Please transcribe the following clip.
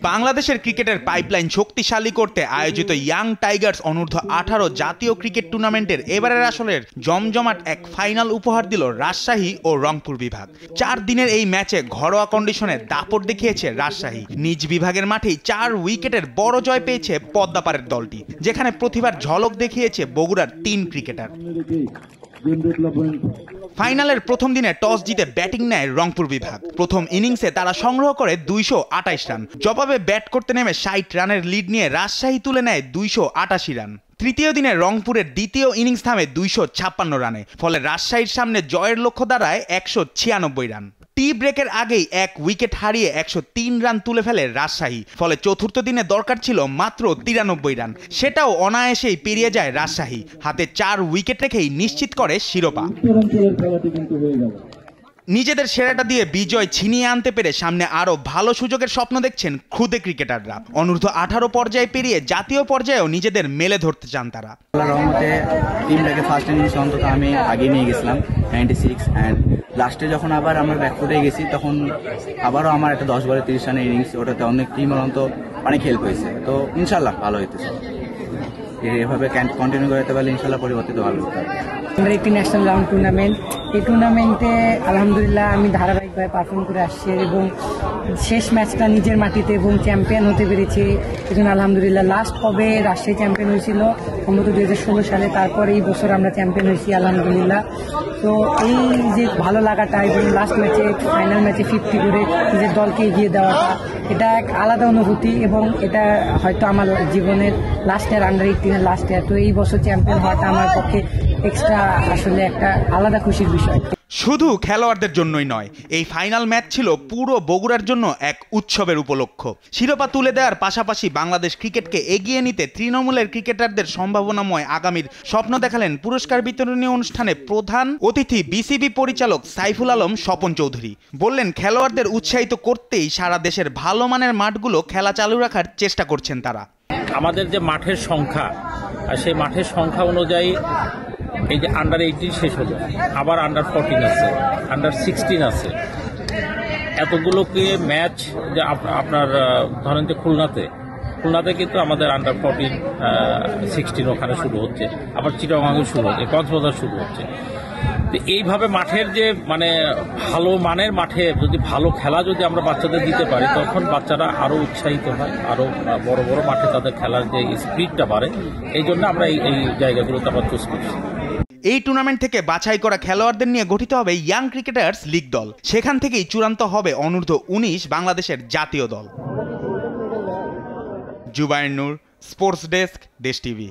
বাংলাদেশের ক্রিকেটের পাইপলাইন শক্তিশালী করতে আয়োজিত ইয়াং টাইগার্স অনূর্ধ্ব 18 জাতীয় ক্রিকেট টুর্নামেন্টের এবারের আসরের জমজমাট এক ফাইনাল উপহার দিল রাজশাহী ও রংপুর বিভাগ। 4 দিনের এই ম্যাচে ঘরোয়া কন্ডিশনে দাপট দেখিয়েছে রাজশাহী। নিজ বিভাগের মাঠেই 4 উইকেটের বড় জয় পেয়েছে পদ্মাপাড়ের দলটি, যেখানে প্রতিভার ঝলক দেখিয়েছে বগুড়ার 3 ক্রিকেটার। ফাইনালের প্রথম দিনে টস জিতে ব্যাটিং নেয় রংপুর বিভাগ। প্রথম ইনিংসে তারা সংগ্রহ করে 228 রান। জবাবে ব্যাট করতে নেমে 60 রানের লিড নিয়ে রাজশাহী তুলে নেয় 288 রান। তৃতীয় দিনে রংপুরের দ্বিতীয় ইনিংস থামে 256 রানে, ফলে রাজশাহীর সামনে জয়ের লক্ষ্য দাঁড়ায় 196 রান। টি ব্রেকের আগেই 1 উইকেট হারিয়ে 103 রান তুলে ফেলে রাজশাহী, ফলে চতুর্থ দিনে দরকার ছিল মাত্র 93 রান। সেটাও অনায়াসেই পেরিয়ে যায় রাজশাহী, হাতে 4 উইকেট রেখেই নিশ্চিত করে শিরোপা। নিজেদের সেরাটা দিয়ে বিজয় ছিনিয়ে আনতে পেরে সামনে আরও ভালো সুযোগের স্বপ্ন দেখছেন ক্ষুদে ক্রিকেটাররা। অনূর্ধ্ব 18 পর্যায়ে পেরিয়ে জাতীয় পর্যায়েও নিজেদের মেলে ধরতে চান তারা। রহমতে টিমটাকে ফার্স্ট ইনিংস অন্তত আমি আগে নিয়ে গেছিলাম 96, অ্যান্ড লাস্টে যখন আবার আমরা ব্যাকফুটে গেছি তখন আবারও আমার একটা 10 বলে 30 রানের ইনিংস, ওটাতে অনেক টিম অন্তত অনেক হেল্প হয়েছে। তো ইনশাল্লাহ ভালো হইতেছে, এভাবে কন্টিনিউ করতে পারলে ইনশাল্লাহ পরিবর্তিত ভালো হতে হবে। আমরা একটি ন্যাশনাল রাউন্ড টুর্নামেন্ট, এই টুর্নামেন্টে আলহামদুলিল্লাহ আমি ধারাবাহিকভাবে পারফর্ম করে আসছি এবং শেষ ম্যাচটা নিজের মাটিতে এবং চ্যাম্পিয়ন হতে পেরেছি। এজন্য আলহামদুলিল্লাহ। লাস্ট কবে রাজশাহী চ্যাম্পিয়ন হয়েছিল সম্ভবত 2016 সালে, তারপর এই বছর আমরা চ্যাম্পিয়ন হয়েছি আলহামদুলিল্লাহ। তো এই যে ভালো লাগাটা এবং লাস্ট ম্যাচে ফাইনাল ম্যাচে 50 করে নিজের দলকে এগিয়ে দেওয়াটা, এটা এক আলাদা অনুভূতি এবং এটা হয়তো আমার জীবনের লাস্ট ইয়ার, আন্ডার 18-এর লাস্ট ইয়ার। তো এই বছর চ্যাম্পিয়ন হওয়াটা আমার পক্ষে এক্সট্রা আসলে একটা আলাদা খুশির বিষয়। শুধু খেলোয়াড়দের জন্যই নয়, এই ফাইনাল ম্যাচ ছিল পুরো বগুড়ার জন্য এক উৎসবের উপলক্ষ। শিরোপা তুলে দেওয়ার পাশাপাশি বাংলাদেশ ক্রিকেটকে এগিয়ে নিতে তৃণমূলের ক্রিকেটারদের সম্ভাবনাময় আগামীর স্বপ্ন দেখালেন পুরস্কার বিতরণী অনুষ্ঠানে প্রধান অতিথি বিসিবি পরিচালক সাইফুল আলম স্বপন চৌধুরী। বললেন, খেলোয়াড়দের উৎসাহিত করতেই সারা দেশের ভালো মানের মাঠগুলো খেলা চালু রাখার চেষ্টা করছেন তারা। আমাদের যে মাঠের সংখ্যা, সেই মাঠের সংখ্যা অনুযায়ী এই যে আন্ডার 18 শেষ হলো, আবার আন্ডার 14 আছে, আন্ডার 16 আছে, এতগুলোকে ম্যাচ যে আপনার ধরেন যে খুলনাতে কিন্তু আমাদের আন্ডার 14, 16 ওখানে শুরু হচ্ছে, আবার চিটাগাঙে শুরু হচ্ছে, কক্সবাজার শুরু হচ্ছে। তো এইভাবে মাঠের যে মানে ভালো মানের মাঠে যদি ভালো খেলা যদি আমরা বাচ্চাদের দিতে পারি, তখন বাচ্চারা আরও উৎসাহিত হয়, আরও বড় বড় মাঠে তাদের খেলার যে স্পিডটা বাড়ে। এই জন্য আমরা এই জায়গাগুলোতে আবার চুজ করছি। এই টুর্নামেন্ট থেকে বাছাই করা খেলোয়াড়দের নিয়ে গঠিত হবে ইয়াং ক্রিকেটার্স লিগ দল। সেখান থেকেই চূড়ান্ত হবে অনূর্ধ্ব 19 বাংলাদেশের জাতীয় দল। জুবায়ের নূর, স্পোর্টস ডেস্ক, দেশ টিভি।